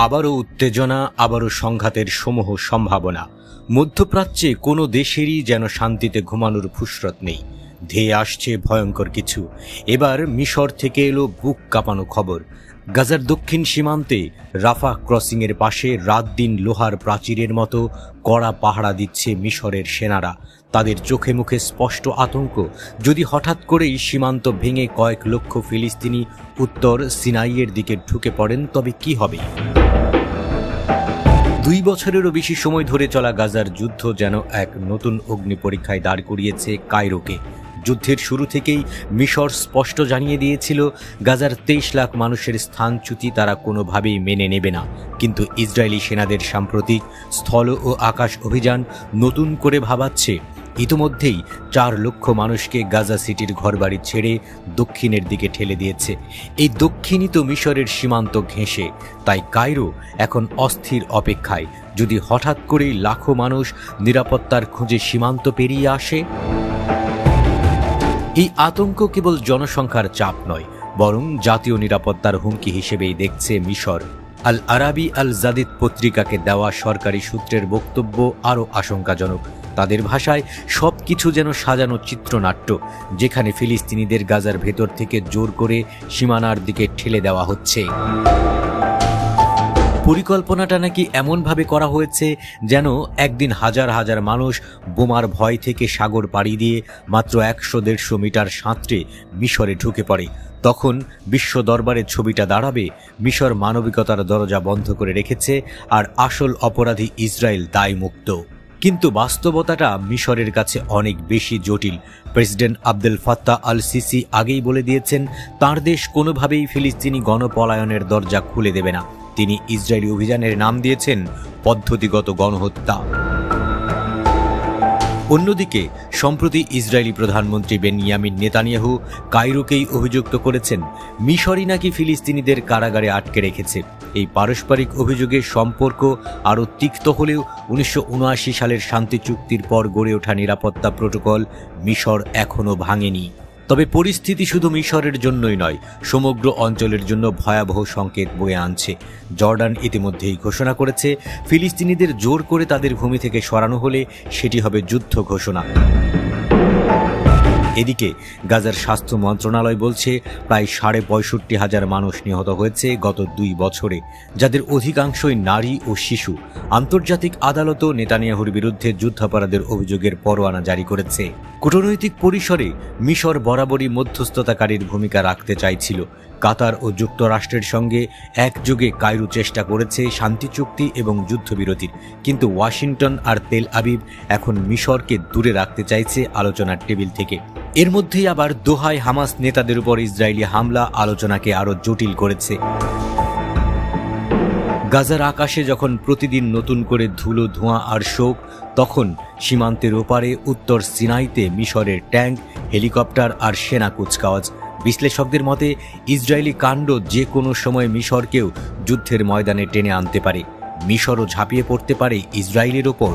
আবারও উত্তেজনা, আবারও সংঘাতের সমূহ সম্ভাবনা। মধ্যপ্রাচ্যে কোনো দেশেরই যেন শান্তিতে ঘুমানোর ফুসরত নেই। ধেয়ে আসছে ভয়ঙ্কর কিছু। এবার মিশর থেকে এলো বুক কাঁপানো খবর। গাজার দক্ষিণ সীমান্তে রাফাহ ক্রসিংয়ের পাশে রাত দিন লোহার প্রাচীরের মতো কড়া পাহারা দিচ্ছে মিশরের সেনারা। তাদের চোখে মুখে স্পষ্ট আতঙ্ক, যদি হঠাৎ করেই সীমান্ত ভেঙে কয়েক লক্ষ ফিলিস্তিনি উত্তর সিনাইয়ের দিকে ঢুকে পড়েন তবে কি হবে? 2 বছরেরও বেশি সময় ধরে চলা গাজার যুদ্ধ যেন এক নতুন অগ্নি পরীক্ষায় দাঁড় করিয়েছে কায়রোকে। যুদ্ধের শুরু থেকেই মিশর স্পষ্ট জানিয়ে দিয়েছিল গাজার 23 লাখ মানুষের স্থানচ্যুতি তারা কোনোভাবেই মেনে নেবে না। কিন্তু ইসরায়েলি সেনাদের সাম্প্রতিক স্থল ও আকাশ অভিযান নতুন করে ভাবাচ্ছে। ইতোমধ্যেই 4 লক্ষ মানুষকে গাজা সিটির ঘরবাড়ি ছেড়ে দক্ষিণের দিকে ঠেলে দিয়েছে। এই দক্ষিণই তো মিশরের সীমান্ত ঘেঁষে। তাই কায়রো এখন অস্থির অপেক্ষায়, যদি হঠাৎ করেই লাখো মানুষ নিরাপত্তার খোঁজে সীমান্ত পেরিয়ে আসে। এই আতঙ্ক কেবল জনসংখ্যার চাপ নয়, বরং জাতীয় নিরাপত্তার হুমকি হিসেবেই দেখছে মিশর। আল আরাবি আল জাদিদ পত্রিকাকে দেওয়া সরকারি সূত্রের বক্তব্য আরও আশঙ্কাজনক। তাদের ভাষায় সবকিছু যেন সাজানো চিত্রনাট্য, যেখানে ফিলিস্তিনিদের গাজার ভেতর থেকে জোর করে সীমানার দিকে ঠেলে দেওয়া হচ্ছে। পরিকল্পনাটা নাকি এমনভাবে করা হয়েছে যেন একদিন হাজার হাজার মানুষ বোমার ভয় থেকে সাগর পাড়ি দিয়ে মাত্র 100-150 মিটার সাঁতরে মিশরে ঢুকে পড়ে। তখন বিশ্ব দরবারে ছবিটা দাঁড়াবে, মিশর মানবিকতার দরজা বন্ধ করে রেখেছে আর আসল অপরাধী ইসরায়েল দায়মুক্ত। কিন্তু বাস্তবতাটা মিশরের কাছে অনেক বেশি জটিল। President Abdel Fattah al CC আগেই বলে দিয়েছেন তাঁর দেশ কোনোভাবেই ফিলিস্তিনি গণপলায়নের দরজা খুলে দেবে না। তিনি ইসরায়েলি অভিযানের নাম দিয়েছেন পদ্ধতিগত গণহত্যা। অন্যদিকে সম্প্রতি ইসরায়েলি প্রধানমন্ত্রী বেনিয়ামিন নেতানিয়াহু কায়রোকেই অভিযুক্ত করেছেন মিশরই নাকি ফিলিস্তিনিদের কারাগারে আটকে রেখেছে। এই পারস্পরিক অভিযোগের সম্পর্ক আরও তিক্ত হলেও 1979 সালের শান্তি চুক্তির পর গড়ে ওঠা নিরাপত্তা প্রোটোকল মিশর এখনও ভাঙেনি। তবে পরিস্থিতি শুধু মিশরের জন্যই নয়, সমগ্র অঞ্চলের জন্য ভয়াবহ সংকেত বয়ে আনছে। জর্ডান ইতিমধ্যেই ঘোষণা করেছে ফিলিস্তিনিদের জোর করে তাদের ভূমি থেকে সরানো হলে সেটি হবে যুদ্ধ ঘোষণা। এদিকে গাজার স্বাস্থ্য মন্ত্রণালয় বলছে প্রায় 65,500 মানুষ নিহত হয়েছে গত 2 বছরে, যাদের অধিকাংশই নারী ও শিশু। আন্তর্জাতিক আদালতও নেতানিয়াহুর বিরুদ্ধে যুদ্ধাপরাধের অভিযোগের পরোয়ানা জারি করেছে। কূটনৈতিক পরিসরে মিশর বরাবরই মধ্যস্থতাকারীর ভূমিকা রাখতে চাইছিল। কাতার ও যুক্তরাষ্ট্রের সঙ্গে একযোগে কায়রো চেষ্টা করেছে শান্তি চুক্তি এবং যুদ্ধবিরতির, কিন্তু ওয়াশিংটন আর তেল আবিব এখন মিশরকে দূরে রাখতে চাইছে আলোচনার টেবিল থেকে। এর মধ্যেই আবার দোহায় হামাস নেতাদের উপর ইসরায়েলি হামলা আলোচনাকে আরও জটিল করেছে। গাজার আকাশে যখন প্রতিদিন নতুন করে ধুলো, ধোঁয়া আর শোক, তখন সীমান্তের ওপারে উত্তর সিনাইতে মিশরের ট্যাঙ্ক, হেলিকপ্টার আর সেনা কুচকাওয়াজ। বিশ্লেষকদের মতে ইসরায়েলি কাণ্ড যে কোনো সময় মিশরকেও যুদ্ধের ময়দানে টেনে আনতে পারে। মিশরও ঝাঁপিয়ে পড়তে পারে ইসরায়েলের ওপর।